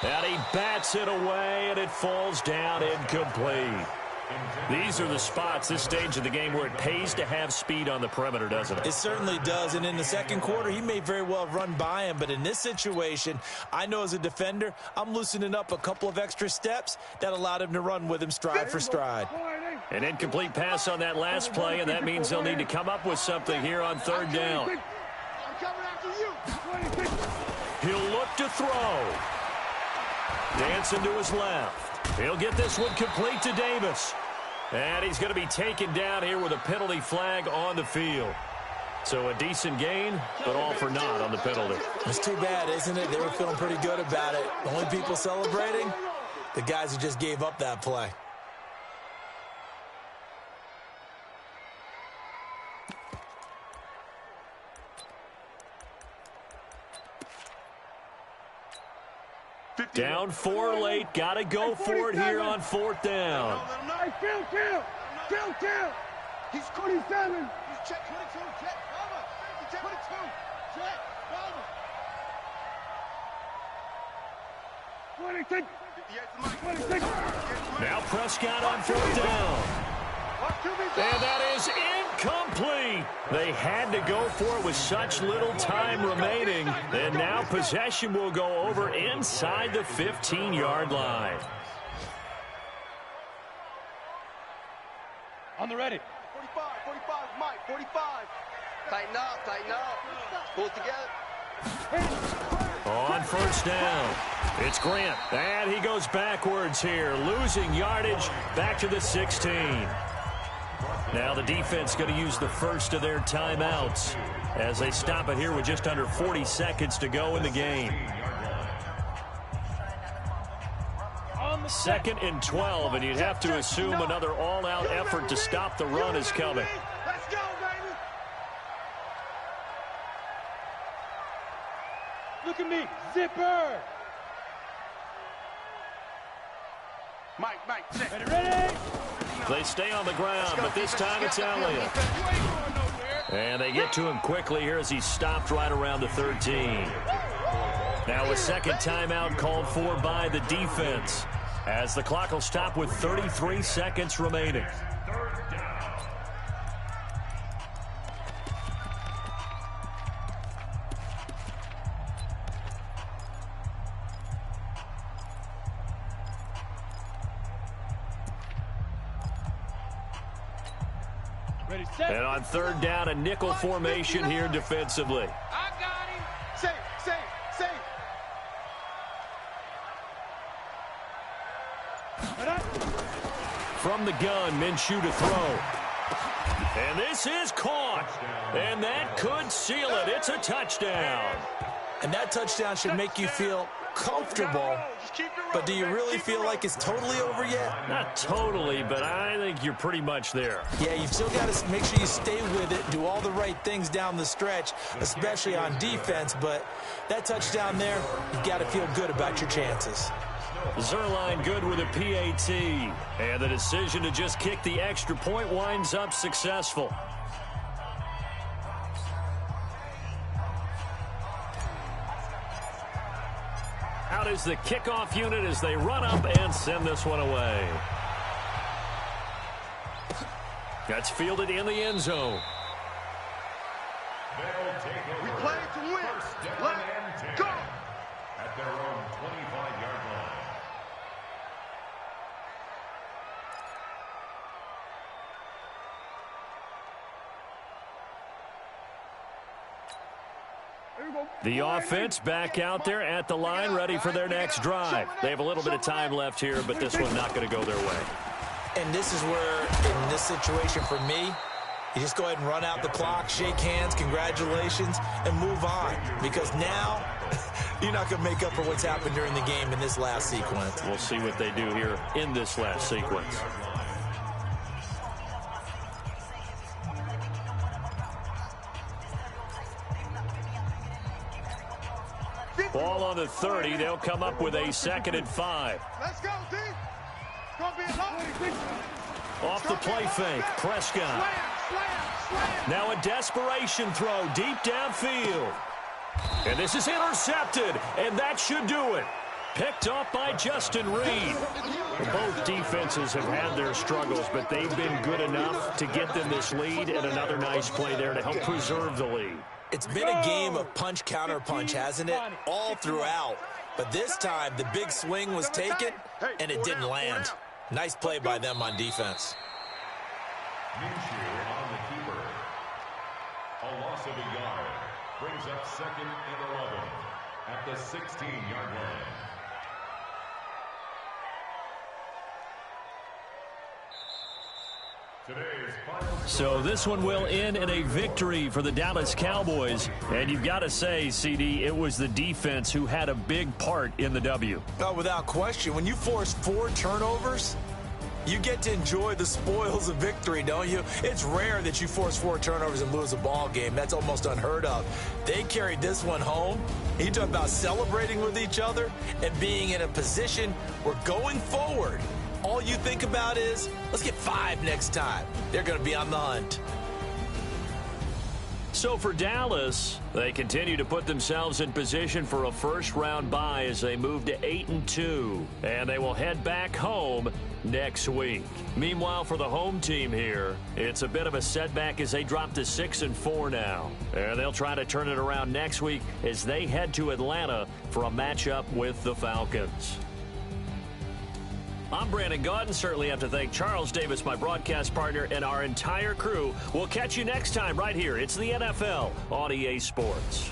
And he bats it away, and it falls down incomplete. These are the spots, this stage of the game, where it pays to have speed on the perimeter, doesn't it? It certainly does, and in the second quarter, he may very well run by him, but in this situation, I know as a defender, I'm loosening up a couple of extra steps that allowed him to run with him stride for stride. An incomplete pass on that last play, and that means they'll need to come up with something here on 3rd down. He'll look to throw. Dancing to his left. He'll get this one complete to Davis. And he's going to be taken down here with a penalty flag on the field. So a decent gain, but all for naught on the penalty. It's too bad, isn't it? They were feeling pretty good about it. The only people celebrating, the guys who just gave up that play. Down 4 late. Got to go for it here on 4th down. Hey, Phil. He's 27. He's check 22. Check. Check 22. Check. 26. Now Prescott on 4th down. And that is incomplete. They had to go for it with such little time remaining. And now possession will go over inside the 15-yard line. On the ready. 45, Mike, 45. Tighten up. Pull it together. On 1st down, it's Grant. And he goes backwards here, losing yardage back to the 16. Now the defense going to use the first of their timeouts as they stop it here with just under 40 seconds to go in the game. 2nd and 12, and you'd have to assume another all-out effort to stop the run is coming. Let's go, baby. Look at me, zipper. Mike, ready? They stay on the ground, but this time it's Elliott. And they get to him quickly here as he's stopped right around the 13. Now a second timeout called for by the defense, as the clock will stop with 33 seconds remaining. And on 3rd down, a nickel formation here defensively. I got him. from the gun. Minshew to throw. And this is caught. And that could seal it. It's a touchdown. And that touchdown should make you feel comfortable. But do you really feel like it's totally over yet? Not totally, but I think you're pretty much there. Yeah, you've still got to make sure you stay with it, do all the right things down the stretch, especially on defense. But that touchdown there, you've got to feel good about your chances. Zerline good with a PAT. And the decision to just kick the extra point winds up successful. Out is the kickoff unit as they run up and send this one away. That's fielded in the end zone. We play to win. Let's go. At their own 25-yard line. The offense back out there at the line, ready for their next drive. They have a little bit of time left here, but this one not going to go their way. And this is where, in this situation for me, you just go ahead and run out the clock, shake hands, congratulations, and move on. Because now, you're not going to make up for what's happened during the game in this last sequence. We'll see what they do here in this last sequence. Ball on the 30. They'll come up with a 2nd and 5. Let's go, D. It's going to be a long. Off the play fake. Prescott. Slam. Now a desperation throw deep downfield. And this is intercepted. And that should do it. Picked off by Justin Reed. Both defenses have had their struggles, but they've been good enough to get them this lead, and another nice play there to help preserve the lead. It's been a game of punch-counter-punch, hasn't it? All throughout. But this time, the big swing was taken, and it didn't land. Nice play by them on defense. Minshew on the keeper. A loss of a yard. Brings up 2nd and 11 at the 16-yard line. So this one will end in a victory for the Dallas Cowboys. And you've got to say, CD, it was the defense who had a big part in the W. Oh, without question. When you force 4 turnovers, you get to enjoy the spoils of victory, don't you? It's rare that you force 4 turnovers and lose a ball game. That's almost unheard of. They carried this one home. You talk about celebrating with each other and being in a position where going forward, all you think about is, let's get 5 next time. They're going to be on the hunt. So for Dallas, they continue to put themselves in position for a first-round bye as they move to 8-2. And they will head back home next week. Meanwhile, for the home team here, it's a bit of a setback as they drop to 6-4 now. And they'll try to turn it around next week as they head to Atlanta for a matchup with the Falcons. I'm Brandon Gaudin. Certainly have to thank Charles Davis, my broadcast partner, and our entire crew. We'll catch you next time right here. It's the NFL on EA Sports.